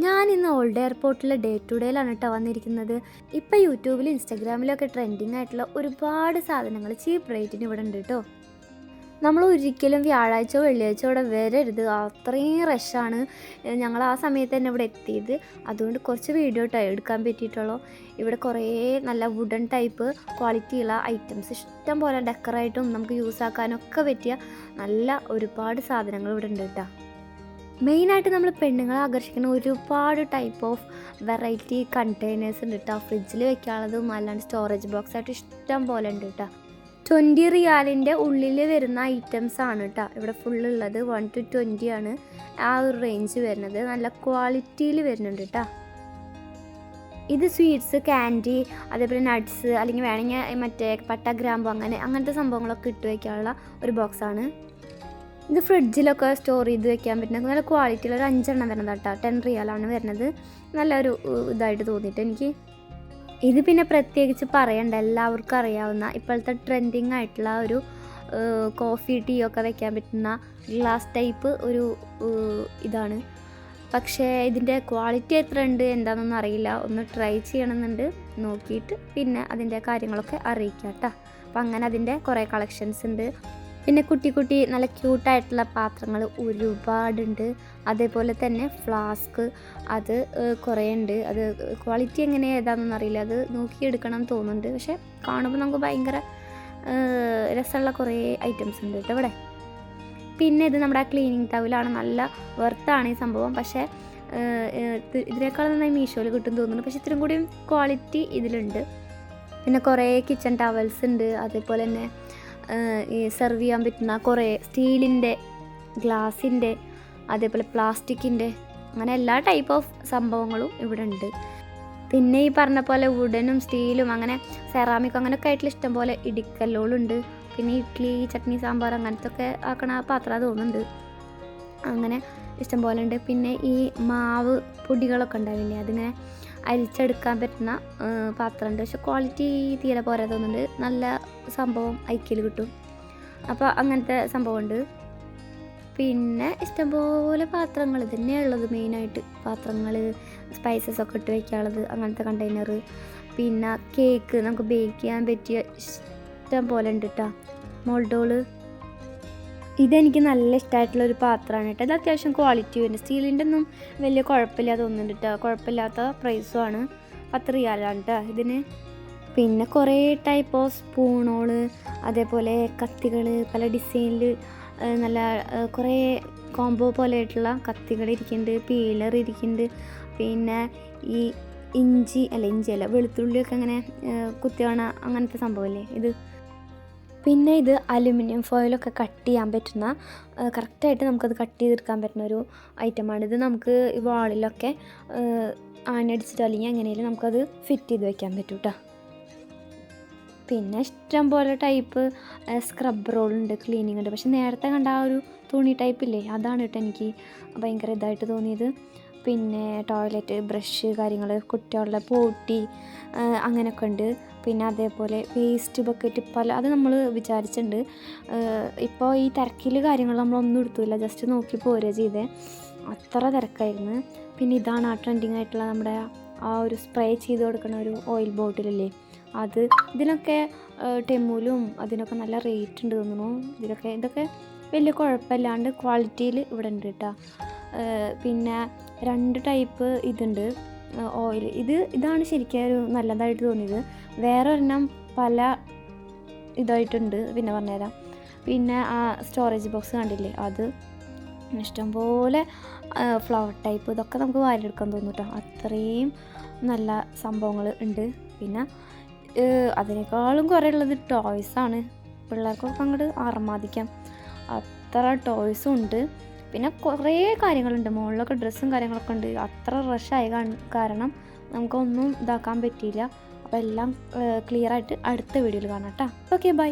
ഞാനിന്ന് old എയർപോർട്ടിലെ day to ഡേയിലാണ് കേട്ടോ വന്നിരിക്കുന്നത്. ഇപ്പോൾ യൂട്യൂബിലും ഇൻസ്റ്റാഗ്രാമിലൊക്കെ ട്രെൻഡിങ് ആയിട്ടുള്ള ഒരുപാട് സാധനങ്ങൾ ചീപ്പ് റേറ്റിന് ഇവിടെ ഉണ്ട് കേട്ടോ. നമ്മൾ ഒരിക്കലും വ്യാഴാഴ്ചയോ വെള്ളിയാഴ്ചയോ ഇവിടെ വരരുത്, അത്രയും റഷാണ്. ഞങ്ങൾ ആ സമയത്ത് തന്നെ ഇവിടെ എത്തിയത്, അതുകൊണ്ട് കുറച്ച് വീഡിയോ എടുക്കാൻ പറ്റിയിട്ടുള്ളൂ. ഇവിടെ കുറേ നല്ല വുഡൻ ടൈപ്പ് ക്വാളിറ്റിയുള്ള ഐറ്റംസ് ഇഷ്ടം പോലെ ഡെക്കറായിട്ടും നമുക്ക് യൂസ് ആക്കാനൊക്കെ പറ്റിയ നല്ല ഒരുപാട് സാധനങ്ങൾ ഇവിടെ ഉണ്ട് കേട്ടോ. മെയിനായിട്ട് നമ്മൾ പെണ്ണുങ്ങളെ ആകർഷിക്കുന്ന ഒരുപാട് ടൈപ്പ് ഓഫ് വെറൈറ്റി കണ്ടെയ്നേഴ്സ് ഉണ്ട് കേട്ടോ. ഫ്രിഡ്ജിൽ വെക്കാനുള്ളതും അല്ലാണ്ട് സ്റ്റോറേജ് ബോക്സ് ആയിട്ട് ഇഷ്ടം പോലെ ഉണ്ട് കേട്ടോ. 20 റിയാലിൻ്റെ ഉള്ളിൽ വരുന്ന ഐറ്റംസ് ആണ് കേട്ടോ ഇവിടെ ഫുള്ളുള്ളത്. 1 to 20 ആണ് ആ ഒരു റേഞ്ച് വരുന്നത്. നല്ല ക്വാളിറ്റിയിൽ വരുന്നുണ്ട് കേട്ടോ. ഇത് സ്വീറ്റ്സ്, ക്യാൻഡി, അതേപോലെ നട്ട്സ്, അല്ലെങ്കിൽ വേണമെങ്കിൽ മറ്റേ പട്ട, ഗ്രാമ്പു അങ്ങനത്തെ സംഭവങ്ങളൊക്കെ ഇട്ട് വയ്ക്കാനുള്ള ഒരു ബോക്സാണ്. ഇത് ഫ്രിഡ്ജിലൊക്കെ സ്റ്റോർ ചെയ്ത് വെക്കാൻ പറ്റുന്ന നല്ല ക്വാളിറ്റിയുള്ള ഒരു 5 എണ്ണം വരുന്നത് കേട്ടോ. 10 റിയാലാണ് വരുന്നത്. നല്ലൊരു ഇതായിട്ട് തോന്നിയിട്ട് എനിക്ക്. ഇത് പിന്നെ പ്രത്യേകിച്ച് പറയണ്ട, എല്ലാവർക്കും അറിയാവുന്ന ഇപ്പോഴത്തെ ട്രെൻഡിങ് ആയിട്ടുള്ള ഒരു കോഫി, ടീ ഒക്കെ വെക്കാൻ പറ്റുന്ന ഗ്ലാസ് ടൈപ്പ് ഒരു ഇതാണ്. പക്ഷേ ഇതിൻ്റെ ക്വാളിറ്റി എത്ര ഉണ്ട് എന്താണെന്നൊന്നും അറിയില്ല. ഒന്ന് ട്രൈ ചെയ്യണമെന്നുണ്ട്, നോക്കിയിട്ട് പിന്നെ അതിൻ്റെ കാര്യങ്ങളൊക്കെ അറിയിക്കാം കേട്ടോ. അപ്പം അങ്ങനെ അതിൻ്റെ കുറേ കളക്ഷൻസ് ഉണ്ട്. പിന്നെ കുട്ടി നല്ല ക്യൂട്ടായിട്ടുള്ള പാത്രങ്ങൾ ഒരുപാടുണ്ട്. അതേപോലെ തന്നെ ഫ്ലാസ്ക്, അത് കുറേ ഉണ്ട്. അത് ക്വാളിറ്റി എങ്ങനെ ഏതാണെന്നൊന്നും അറിയില്ല, അത് നോക്കിയെടുക്കണം തോന്നുന്നുണ്ട്. പക്ഷേ കാണുമ്പോൾ നമുക്ക് ഭയങ്കര രസമുള്ള കുറേ ഐറ്റംസ് ഉണ്ട് കേട്ടോ ഇവിടെ. പിന്നെ ഇത് നമ്മുടെ ക്ലീനിങ് ടവലാണ്. നല്ല വെർത്താണ് ഈ സംഭവം. പക്ഷേ ഇതിനേക്കാളും നന്നായി മീഷോയിൽ കിട്ടും തോന്നുന്നു. പക്ഷേ ഇത്രയും കൂടി ക്വാളിറ്റി ഇതിലുണ്ട്. പിന്നെ കുറേ കിച്ചൺ ടവൽസ് ഉണ്ട്. അതേപോലെ തന്നെ ഈ സെർവ് ചെയ്യാൻ പറ്റുന്ന കുറേ സ്റ്റീലിൻ്റെ, ഗ്ലാസിൻ്റെ, അതേപോലെ പ്ലാസ്റ്റിക്കിൻ്റെ, അങ്ങനെ എല്ലാ ടൈപ്പ് ഓഫ് സംഭവങ്ങളും ഇവിടെ ഉണ്ട്. പിന്നെ ഈ പറഞ്ഞ പോലെ വുഡനും സ്റ്റീലും അങ്ങനെ സെറാമിക് അങ്ങനെയൊക്കെ ആയിട്ടുള്ള ഇഷ്ടം പോലെ ഇടിക്കല്ലുകളുണ്ട്. പിന്നെ ഇഡ്ഡലി, ചട്നി, സാമ്പാർ അങ്ങനത്തെ ഒക്കെ ആക്കണ പാത്രം തോന്നുന്നുണ്ട്. അങ്ങനെ ഇഷ്ടം പോലെ ഉണ്ട്. പിന്നെ ഈ മാവ് പൊടികളൊക്കെ ഉണ്ടാവില്ലേ, അതിങ്ങനെ അരിച്ചെടുക്കാൻ പറ്റുന്ന പാത്രമുണ്ട്. പക്ഷെ ക്വാളിറ്റി തീരെ പോരാ തോന്നുന്നുണ്ട്. നല്ല സംഭവം ഐക്കിൽ കിട്ടും. അപ്പോൾ അങ്ങനത്തെ സംഭവമുണ്ട്. പിന്നെ ഇഷ്ടംപോലെ പാത്രങ്ങൾ തന്നെയുള്ളത്. മെയിനായിട്ട് പാത്രങ്ങൾ, സ്പൈസസ് ഒക്കെ ഇട്ട് വയ്ക്കാനുള്ളത്, അങ്ങനത്തെ കണ്ടെയ്നർ. പിന്നെ കേക്ക് നമുക്ക് ബേക്ക് ചെയ്യാൻ പറ്റിയ ഇഷ്ടം പോലെ ഉണ്ട് കേട്ടോ. മോൾഡോള്, ഇതെനിക്ക് നല്ല ഇഷ്ടമായിട്ടുള്ളൊരു പാത്രമാണ് കേട്ടോ. ഇത് അത്യാവശ്യം ക്വാളിറ്റി വരുന്നത്. സ്റ്റീലിൻ്റെ ഒന്നും വലിയ കുഴപ്പമില്ല തോന്നുന്നുണ്ട് കേട്ടോ. കുഴപ്പമില്ലാത്ത പ്രൈസുമാണ്. 10 റിയാലാണ് കേട്ടോ ഇതിന്. പിന്നെ കുറേ ടൈപ്പ് ഓഫ് സ്പൂണുകൾ, അതേപോലെ കത്തികൾ, പല ഡിസൈനിൽ നല്ല കുറേ കോംബോ പോലെ ആയിട്ടുള്ള കത്തികൾ ഇരിക്കുന്നുണ്ട്. പീലർ ഇരിക്കുന്നുണ്ട്. പിന്നെ ഈ ഇഞ്ചിയല്ല വെളുത്തുള്ളിയൊക്കെ അങ്ങനെ കുത്തിവണ അങ്ങനത്തെ സംഭവമല്ലേ ഇത്. പിന്നെ ഇത് അലുമിനിയം ഫോയിലൊക്കെ കട്ട് ചെയ്യാൻ പറ്റുന്ന, കറക്റ്റായിട്ട് നമുക്കത് കട്ട് ചെയ്തെടുക്കാൻ പറ്റുന്ന ഒരു ഐറ്റമാണ്. ഇത് നമുക്ക് വാളിലൊക്കെ ആണിയടിച്ചിട്ടോ അല്ലെങ്കിൽ എങ്ങനെയും നമുക്കത് ഫിറ്റ് ചെയ്ത് വെക്കാൻ പറ്റും കേട്ടോ. പിന്നെ ഇഷ്ടം പോലെ ടൈപ്പ് സ്ക്രബ് റോളുണ്ട്, ക്ലീനിങ് ഉണ്ട്. പക്ഷെ നേരത്തെ കണ്ട ആ ഒരു തുണി ടൈപ്പില്ലേ, അതാണ് കേട്ടോ എനിക്ക് ഭയങ്കര ഇതായിട്ട് തോന്നിയത്. പിന്നെ ടോയ്ലറ്റ് ബ്രഷ് കാര്യങ്ങൾ, കുട്ടികളുടെ പോട്ടി അങ്ങനെയൊക്കെ ഉണ്ട്. പിന്നെ അതേപോലെ വേസ്റ്റ് ബക്കറ്റ് അത് നമ്മൾ വിചാരിച്ചിട്ടുണ്ട്. ഇപ്പോൾ ഈ തിരക്കിൽ കാര്യങ്ങൾ നമ്മളൊന്നും എടുത്തില്ല, ജസ്റ്റ് നോക്കി പോരുക ചെയ്തേ, അത്ര തിരക്കായിരുന്നു. പിന്നെ ഇതാണ് ആ ട്രെൻഡിങ് ആയിട്ടുള്ള നമ്മുടെ ആ ഒരു സ്പ്രേ ചെയ്ത് കൊടുക്കുന്ന ഒരു ഓയിൽ ബോട്ടിലല്ലേ, അത്. ഇതിനൊക്കെ ടെമ്മൂലും അതിനൊക്കെ നല്ല റേറ്റ് ഉണ്ട് തോന്നുന്നു. ഇതൊക്കെ വലിയ കുഴപ്പമില്ലാണ്ട് ക്വാളിറ്റിയിൽ ഇവിടെ ഉണ്ട് കേട്ടോ. പിന്നെ 2 ടൈപ്പ് ഇതുണ്ട് ഓയിൽ. ഇതാണ് ശരിക്കും ഒരു നല്ലതായിട്ട് തോന്നിയത്. വേറെ ഒരെണ്ണം പല ഇതായിട്ടുണ്ട്, പിന്നെ പറഞ്ഞുതരാം. പിന്നെ ആ സ്റ്റോറേജ് ബോക്സ് കണ്ടില്ലേ, അത് ഇഷ്ടംപോലെ ഫ്ലവർ ടൈപ്പ്, ഇതൊക്കെ നമുക്ക് വാരിയെടുക്കാൻ തോന്നും കേട്ടോ. അത്രയും നല്ല സംഭവങ്ങൾ ഉണ്ട്. പിന്നെ അതിനേക്കാളും കുറേ ഉള്ളത് ടോയ്സാണ്. പിള്ളേർക്കൊക്കെ അങ്ങോട്ട് അർമാദിക്കാം, അത്ര ടോയ്സും ഉണ്ട്. പിന്നെ കുറേ കാര്യങ്ങളുണ്ട്. മുകളിലൊക്കെ ഡ്രസ്സും കാര്യങ്ങളൊക്കെ ഉണ്ട്. അത്ര റഷായ കാരണം നമുക്കൊന്നും ഇതാക്കാൻ പറ്റിയില്ല. അപ്പോൾ എല്ലാം ക്ലിയറായിട്ട് അടുത്ത വീഡിയോയിൽ കാണാം കേട്ടോ. Okay, by.